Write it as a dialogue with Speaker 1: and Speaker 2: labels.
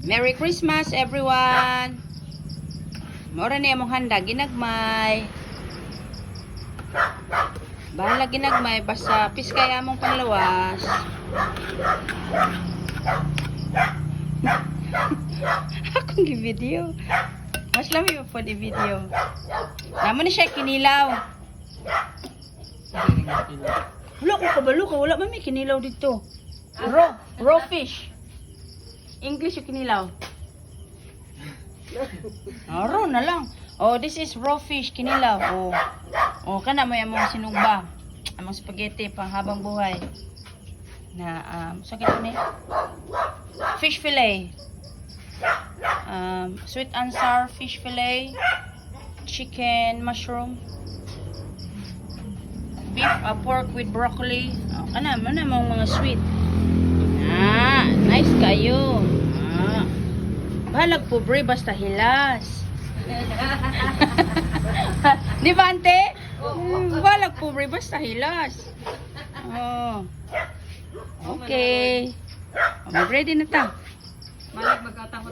Speaker 1: Merry Christmas everyone. Mora ni among handa ginagmay. Bahala ginagmay basta piskay among panlawas. Akong gi-video. Mas lami po di video. Naman ni siya kinilaw. Wala ko kabalo ka, wala man may kinilaw dito. Raw fish. English yung kinilaw. Raw na lang. Oh, this is raw fish, kinilaw. Oh, kana mo yung mga sinugba. Among spaghetti pang habang buhay. Na, sakit ni? Fish fillet. Sweet and sour fish fillet. Chicken, mushroom. Beef, pork with broccoli. Kana mo na mga sweet. Nice kayo. Balag po bre, basta hilas. Di ba ante? Balag po bre, basta hilas. Okay. Ready na ta.
Speaker 2: Malag magkatapos.